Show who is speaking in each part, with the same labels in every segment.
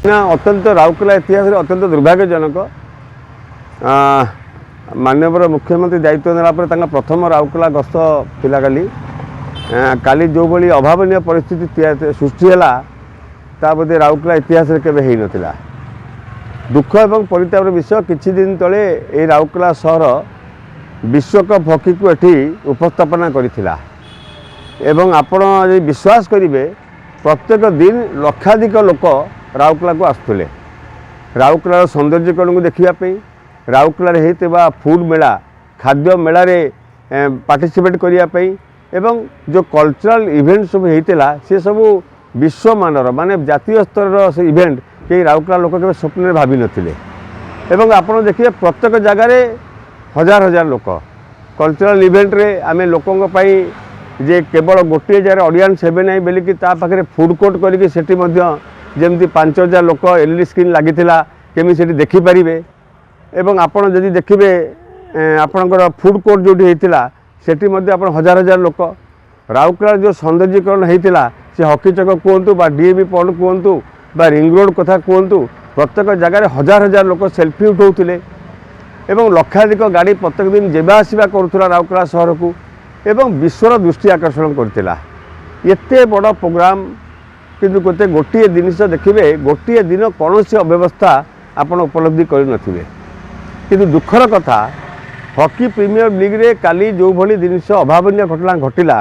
Speaker 1: ना अत्यंत राउरकेला इतिहास अत्यंत दुर्भाग्यजनक माननीय मुख्यमंत्री दायित्व नेला प्रथम राउरकेला गस्त थिला काली जो भली अभावनीय परिस्थिति सृष्टि है ता बोधे राउरकेला इतिहास केवे हो नथिला। दुख एवं परितापर विषय किछि दिन तले ए राउरकेला सहर विश्वकप हॉकी को एठी उपस्थापना करिथिला एवं आपण यदि विश्वास करेंगे प्रत्येक दिन लक्षाधिक लोक राउरकेला को आसुले राउरकेलार सौंदर्यकरण को देखापी राउरकेलार होता फूड मेला खाद्य मेला पार्टिसिपेट करने एवं जो कल्चरल इवेंट सब होता सी सब विश्व मानर माने जातीय स्तर से इवेंट कई राउरकेला लोक के स्वप्न भावी नथिले एवं आपण देखिए प्रत्येक जगार हजार हजार लोक कल्चरल इवेंट रे आमे लोकों पाई जे केवल गोटे जगह ऑडियंस हेबे नहीं बोलिकी ता पाखे फूड कोर्ट करके सेठी जमती 5000 लोक एलईडी स्क्रीन लगी केमी से देखिपारे एवं आपड़ जदि देखिए आपणकर फूड कोर्ट जो होता सेठी आप हजार हजार लोक राउरकेला जो सौंदर्यीकरण होता से हॉकी चक कहतु डीएवी पॉइंट कहतु रिंग रोड कथा कहतु प्रत्येक जगार हजार हजार लोक सेल्फी उठाऊले एवं लक्षाधिक गाड़ी प्रत्येक दिन जेबा आसवा करूला राउरकेला सहर को एवं विश्वर दृष्टि आकर्षण करथिला एते बड़ प्रोग्राम किंतु गोटे गोटे जिनिस देखिए गोटे दिन कौन सी अव्यवस्था आपण उपलब्धि करनथिबे किंतु दुखर कथा हॉकी प्रीमियर लीग रे काली जो भली जिनिस अभावनीय घटना घटिला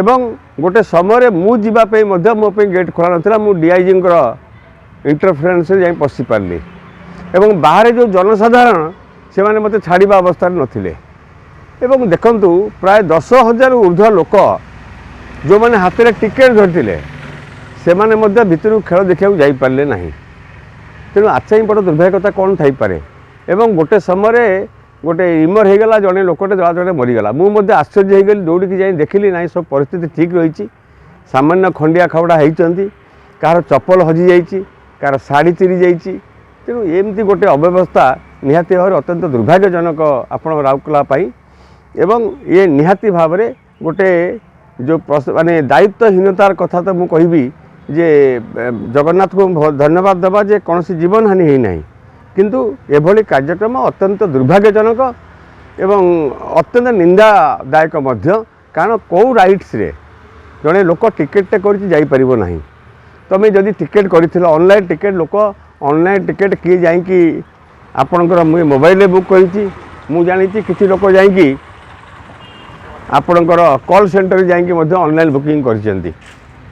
Speaker 1: एवं गोटे समय मु जीवा पे मध्य मो पे गेट खोला नथिला मु डीआईजी इंटरफेरेंस रे जाई पसी पारली एवं बाहर जो जनसाधारण से माने मते छाड़ीबा अवस्था नथिले एवं देखंतु प्राय 10,000 ऊर्ध्व लोक जो माने हाथ में टिकेट धरते से माने मध्य भितर खेल देखा जाई पारले नहीं तेणु आचाई बड़ दुर्भाग्यता कौन थाईपे एवं गोटे समय गोटे इमर होगला जड़े लोकटे जला जड़े मरीगला मुझे आश्चर्य हो गली दौड़ी जाए देखिली ना सब परिस्थिति ठीक रही सामान्य खंडिया खबड़ा होती कार चप्पल हजि जाइए कार शाढ़ी चिरी जाइए तेणु एमती गोटे अव्यवस्था निहाती भाव अत्यंत दुर्भाग्यजनक आपण राउरकेला एवं ये निहाती भाव में गोटे जो माने दायित्वहीनतार कथा तो मुझे कहबी जे जगन्नाथ को धन्यवाद देवा जे कौन सी जीवन हानि होना किंतु एभली कार्यक्रम अत्यंत दुर्भाग्यजनक एवं अत्यंत निंदादायक कारण कौ राइट्स रे जड़े लोक टिकेट कर ना तुम जदि टिकेट कर ऑनलाइन टिकेट लोक ऑनलाइन टिकेट किए जाकि आपणकर मुझे मोबाइल बुक करी मु जानी किसी लोक जाकि आपणकर कॉल सेंटर जाकि ऑनलाइन बुकिंग कर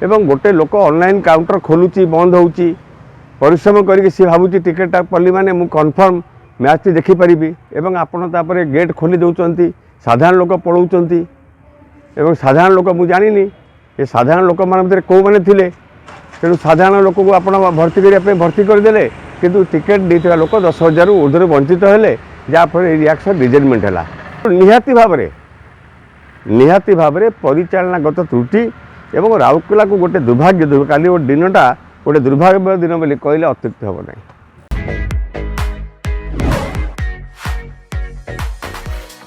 Speaker 1: गोटे लोक ऑनलाइन काउंटर खोलुची बंद होउची परिश्रम करके सी भावुची टिकेट पल्ली माने मु कन्फर्म मैच टी देखिपारि एवं आपड़ तापर गेट खोली दौरान साधारण लोक पलाउंट एवं साधारण लोक मु जानी ये साधारण लोक मान कौ मैंने थे तेणु साधारण लोक को आप भर्ती करने भर्ती करदे किंतु टिकेट देता लोक 10,000 ऊर्ध्व वंचित हेले जहाँफल रिएक्शन रिजेक्टमेंट है निहाती भाव में परिचालनागत त्रुटि एवं राउरकेला को गोटे दुर्भाग्य काली गोटे दिनटा गोटे दुर्भाग्य दिन बोली कहले अत्युक्ति हम नहीं।